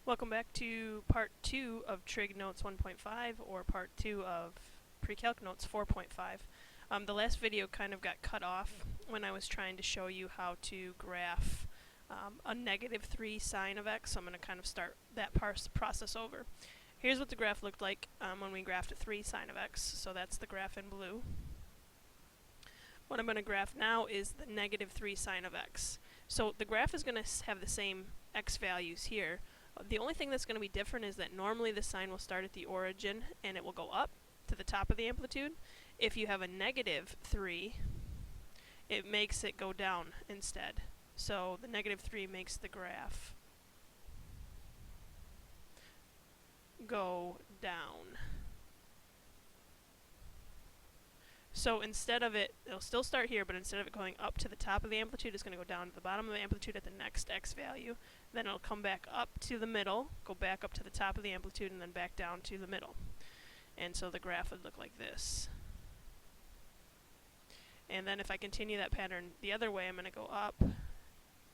Welcome back to part 2 of Trig Notes 1.5, or part 2 of Pre-Calc Notes 4.5. The last video kind of got cut off when I was trying to show you how to graph a -3 sine of x, so I'm going to kind of start that process over. Here's what the graph looked like when we graphed a 3 sine of x, so that's the graph in blue. What I'm going to graph now is the -3 sine of x. So the graph is going to have the same x values here. The only thing that's going to be different is that normally the sine will start at the origin and it will go up to the top of the amplitude. If you have a -3, it makes it go down instead. So the -3 makes the graph go down. So instead of it'll still start here, but instead of it going up to the top of the amplitude, it's going to go down to the bottom of the amplitude at the next x value. Then it'll come back up to the middle, go back up to the top of the amplitude, and then back down to the middle. And so the graph would look like this. And then if I continue that pattern the other way, I'm going to go up,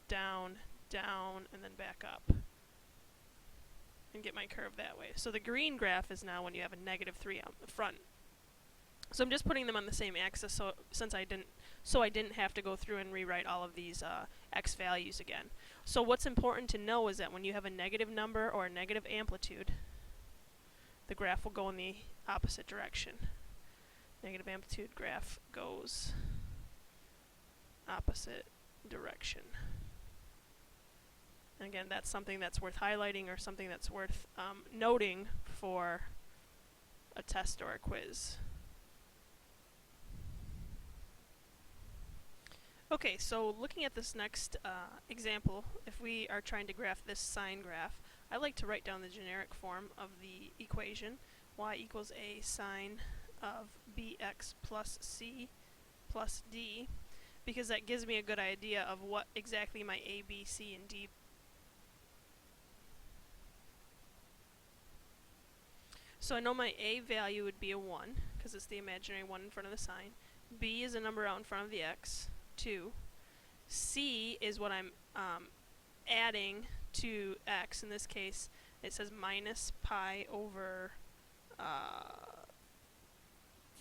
down, down, and then back up. And get my curve that way. So the green graph is now when you have a -3 out the front. So I'm just putting them on the same axis, so I didn't have to go through and rewrite all of these x values again. So what's important to know is that when you have a negative number or a negative amplitude, the graph will go in the opposite direction. Negative amplitude graph goes opposite direction. And again, that's something that's worth highlighting or something that's worth noting for a test or a quiz. Okay, so looking at this next example, if we are trying to graph this sine graph, I like to write down the generic form of the equation. Y equals a sine of bx plus c plus d, because that gives me a good idea of what exactly my a, b, c, and d. So I know my a value would be a 1, because it's the imaginary 1 in front of the sine. B is a number out in front of the x. 2. C is what I'm adding to x. In this case, it says minus pi over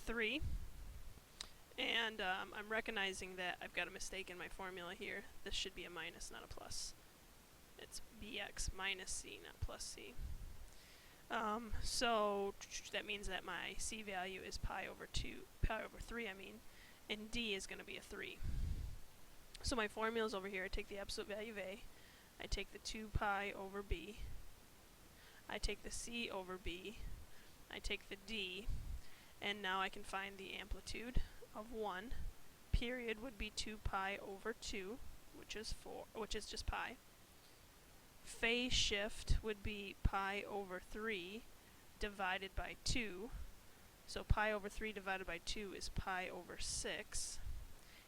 3. And I'm recognizing that I've got a mistake in my formula here. This should be a minus, not a plus. It's bx minus c, not plus c. So that means that my c value is pi over 3, and d is going to be a 3. So my formula is over here. I take the absolute value of a, I take the 2 pi over b, I take the c over b, I take the d, and now I can find the amplitude of 1. Period would be 2 pi over 2, which is just pi. Phase shift would be pi over 3 divided by 2. So pi over 3 divided by 2 is pi over 6.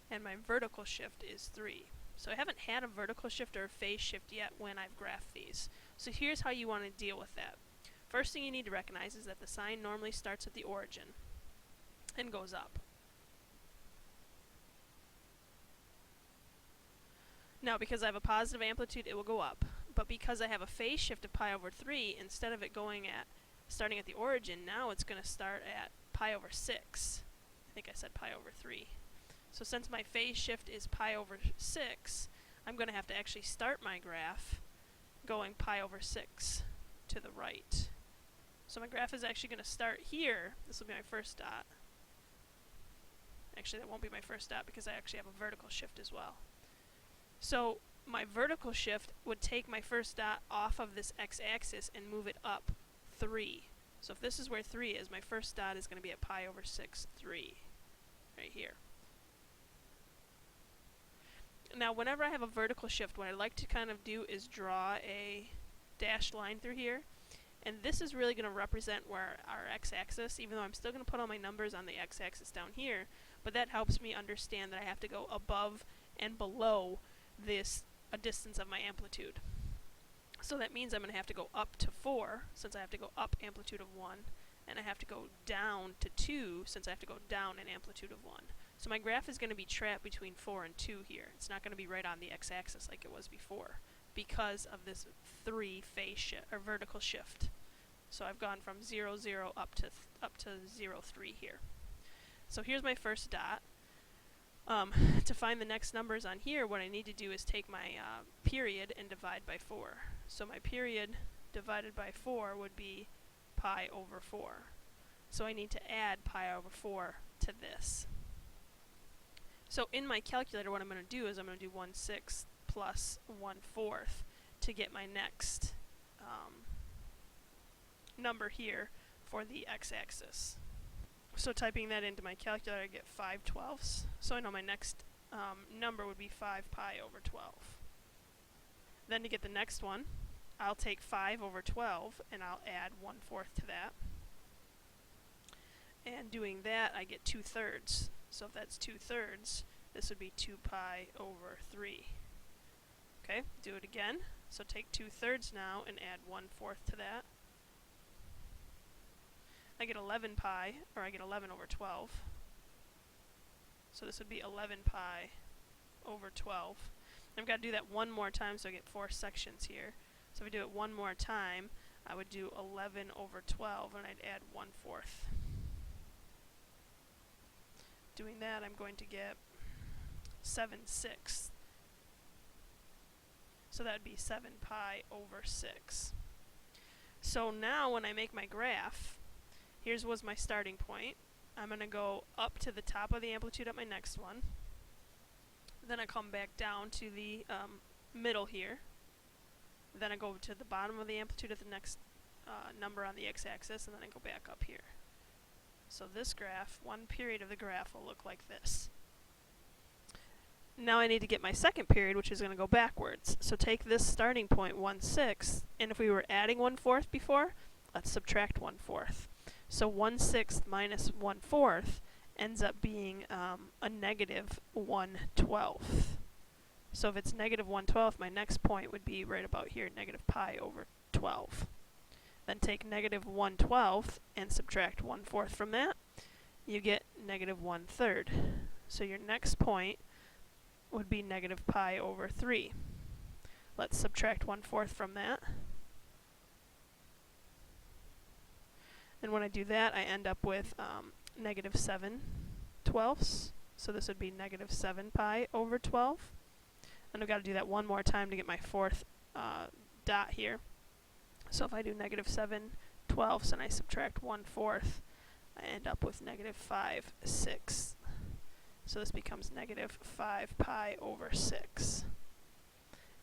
And my vertical shift is 3. So I haven't had a vertical shift or a phase shift yet when I've graphed these. So here's how you want to deal with that. First thing you need to recognize is that the sine normally starts at the origin and goes up. Now because I have a positive amplitude, it will go up. But because I have a phase shift of pi over 3, instead of it starting at the origin, now it's going to start at pi over 6. I think I said pi over 3. So since my phase shift is pi over 6, I'm going to have to actually start my graph going pi over 6 to the right. So my graph is actually going to start here. This will be my first dot. Actually, that won't be my first dot because I actually have a vertical shift as well. So my vertical shift would take my first dot off of this x-axis and move it up 3. So if this is where 3 is, my first dot is going to be at pi over 6, 3, right here. Now whenever I have a vertical shift, what I like to kind of do is draw a dashed line through here. And this is really going to represent where our x-axis, even though I'm still going to put all my numbers on the x-axis down here, but that helps me understand that I have to go above and below a distance of my amplitude. So that means I'm going to have to go up to 4, since I have to go up amplitude of 1, and I have to go down to 2, since I have to go down an amplitude of 1. So my graph is going to be trapped between 4 and 2 here. It's not going to be right on the x-axis like it was before. because of this 3 phase shift or vertical shift. So I've gone from 0, 0 up to 0, 3 here. So here's my first dot. To find the next numbers on here, what I need to do is take my period and divide by 4. So my period divided by 4 would be pi over 4. So I need to add pi over 4 to this. So in my calculator, what I'm going to do is I'm going to do 1/6 plus 1/4 to get my next number here for the x-axis. So typing that into my calculator, I get 5/12. So I know my next number would be 5 pi over 12. Then to get the next one, I'll take 5 over 12 and I'll add 1/4 to that. And doing that, I get 2/3. So if that's 2/3, this would be 2 pi over 3. Okay, do it again. So take 2/3 now and add 1/4 to that. I get 11 pi, or I get 11 over 12. So this would be 11 pi over 12. I've got to do that one more time, so I get 4 sections here. So if I do it one more time, I would do 11 over 12, and I'd add 1/4. Doing that, I'm going to get 7/6. So that would be 7 pi over 6. So now when I make my graph, here's was my starting point. I'm going to go up to the top of the amplitude at my next one. Then I come back down to the middle here. Then I go to the bottom of the amplitude at the next number on the x-axis, and then I go back up here. So this graph, one period of the graph will look like this. Now I need to get my second period, which is going to go backwards. So take this starting point, 1/6, and if we were adding 1/4 before, let's subtract 1/4. So 1/6 minus 1/4 ends up being a negative 1/12. So if it's negative 1/12, my next point would be right about here, negative pi over 12. Then take negative 1/12 and subtract 1/4 from that. You get negative 1/3. So your next point would be negative pi over 3. Let's subtract 1/4 from that. And when I do that, I end up with negative 7/12. So this would be negative 7 pi over 12. And I've got to do that one more time to get my fourth dot here. So if I do negative 7/12 and I subtract 1/4, I end up with negative 5/6. So this becomes negative 5 pi over 6.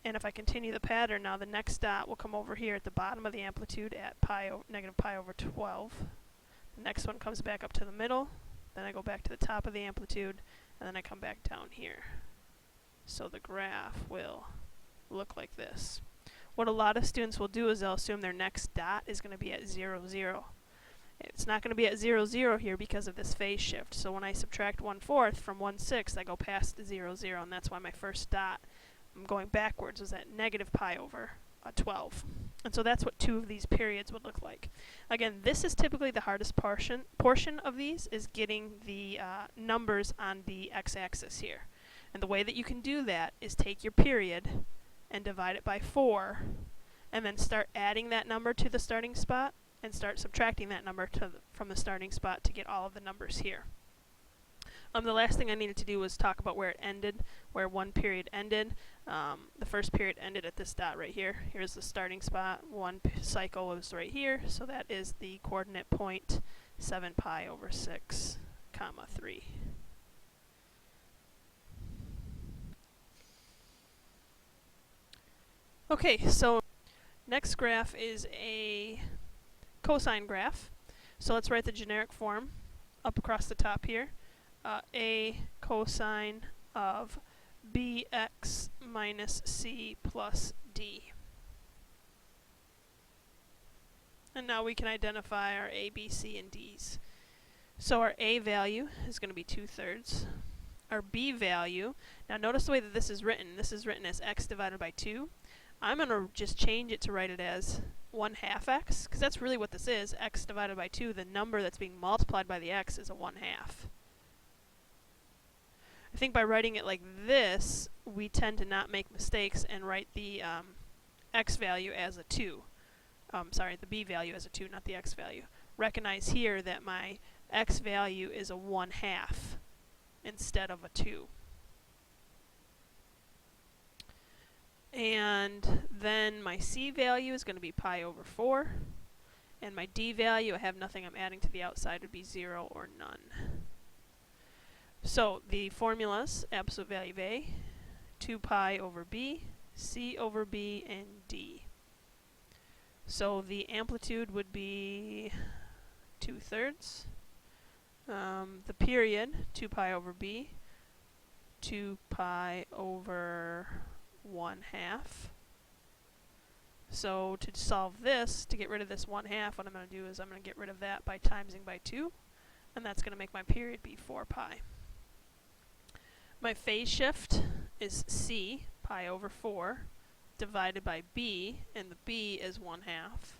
And if I continue the pattern, now the next dot will come over here at the bottom of the amplitude at negative pi over 12. The next one comes back up to the middle, then I go back to the top of the amplitude, and then I come back down here. So the graph will look like this. What a lot of students will do is they'll assume their next dot is going to be at 0, 0. It's not going to be at 0, 0 here because of this phase shift. So when I subtract 1/4 from 1/6, I go past the 0, 0, and that's why my first dot, I'm going backwards, was at negative pi over 12. And so that's what two of these periods would look like. Again, this is typically the hardest portion of these, is getting the numbers on the x-axis here. And the way that you can do that is take your period and divide it by 4, and then start adding that number to the starting spot, and start subtracting that number from the starting spot to get all of the numbers here. The last thing I needed to do was talk about where it ended, where one period ended. The first period ended at this dot right here. Here's the starting spot. One cycle was right here, so that is the coordinate point 7 pi over 6, comma 3. Okay, so next graph is a cosine graph. So let's write the generic form up across the top here. A cosine of bx minus c plus d. And now we can identify our a, b, c, and d's. So our a value is going to be 2/3. Our b value, now notice the way that this is written. This is written as x divided by 2. I'm going to just change it to write it as 1/2 x, because that's really what this is. X divided by 2, the number that's being multiplied by the x is a 1/2. I think by writing it like this, we tend to not make mistakes and write the x value as a 2. Sorry, the b value as a 2, not the x value. Recognize here that my x value is a 1/2 instead of a 2. And then my c value is going to be pi over 4. And my d value, I have nothing I'm adding to the outside, would be 0 or none. So the formulas, absolute value of a, 2 pi over b, c over b, and d. So the amplitude would be 2/3. The period, 2 pi over b, 2 pi over 1/2. So to solve this, to get rid of this 1/2, what I'm going to do is I'm going to get rid of that by timesing by 2, and that's going to make my period be 4 pi. My phase shift is c, pi over 4, divided by b, and the b is 1/2.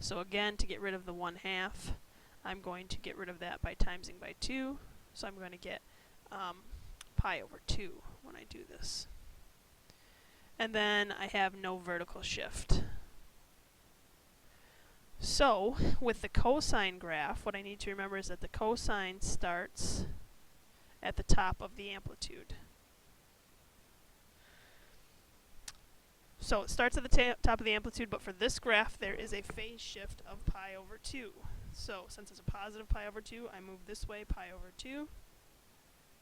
So again, to get rid of the 1/2, I'm going to get rid of that by timesing by 2, so I'm going to get pi over 2 when I do this. And then I have no vertical shift. So, with the cosine graph, what I need to remember is that the cosine starts at the top of the amplitude. So it starts at the top of the amplitude, but for this graph there is a phase shift of pi over 2. So since it's a positive pi over 2, I move this way pi over 2.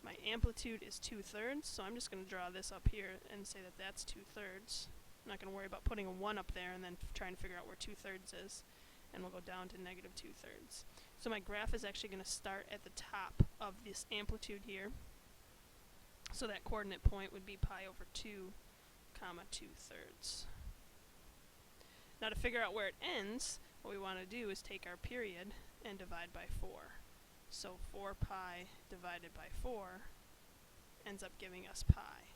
My amplitude is 2/3, so I'm just going to draw this up here and say that that's 2/3. I'm not going to worry about putting a 1 up there and then trying to figure out where 2/3 is. And we'll go down to negative 2/3. So my graph is actually going to start at the top of this amplitude here. So that coordinate point would be pi over 2, comma 2/3. Now to figure out where it ends, what we want to do is take our period and divide by 4. So 4 pi divided by 4 ends up giving us pi.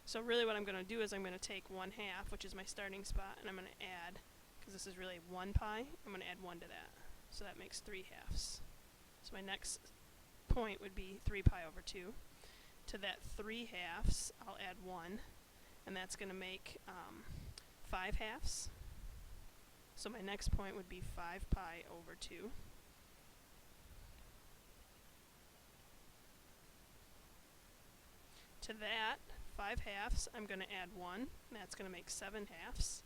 So really what I'm going to do is I'm going to take 1/2, which is my starting spot, and I'm going to add, because this is really 1 pi, I'm going to add 1 to that. So that makes 3/2. So my next point would be 3 pi over 2. To that 3/2, I'll add 1, and that's going to make 5/2. So my next point would be 5 pi over 2. To that 5/2, I'm going to add 1, and that's going to make 7/2.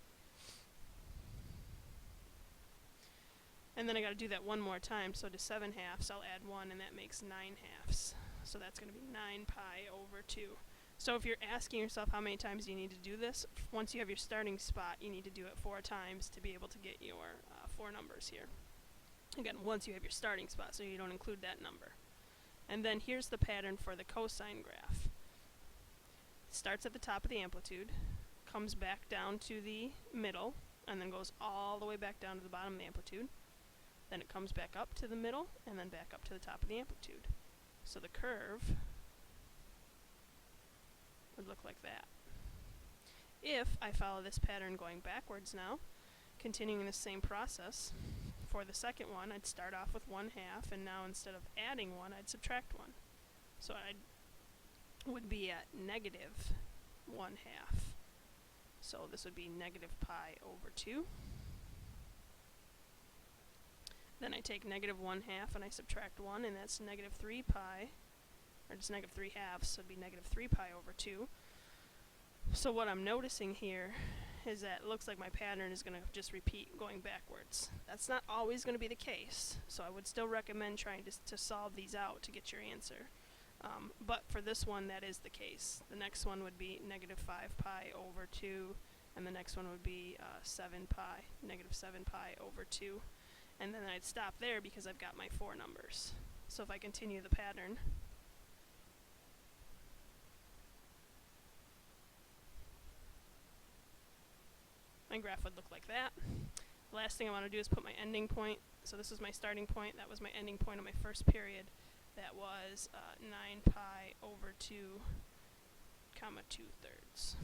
And then I got to do that one more time, so to 7/2, I'll add 1, and that makes 9/2. So that's going to be 9 pi over 2. So if you're asking yourself how many times you need to do this, once you have your starting spot, you need to do it 4 times to be able to get your 4 numbers here. Again, once you have your starting spot, so you don't include that number. And then here's the pattern for the cosine graph. It starts at the top of the amplitude, comes back down to the middle, and then goes all the way back down to the bottom of the amplitude. Then it comes back up to the middle, and then back up to the top of the amplitude. So the curve would look like that. If I follow this pattern going backwards now, continuing the same process, for the second one I'd start off with 1/2, and now instead of adding 1, I'd subtract 1. So I would be at negative 1/2. So this would be negative pi over 2. Then I take negative 1/2 and I subtract 1, and that's negative 3 pi, or just negative 3/2, so it'd be negative 3 pi over 2. So what I'm noticing here is that it looks like my pattern is going to just repeat going backwards. That's not always going to be the case, so I would still recommend trying to solve these out to get your answer. But for this one, that is the case. The next one would be negative 5 pi over 2, and the next one would be negative 7 pi over 2. And then I'd stop there because I've got my 4 numbers. So if I continue the pattern, my graph would look like that. The last thing I want to do is put my ending point. So this is my starting point. That was my ending point of my first period. That was 9 pi over 2, comma 2/3.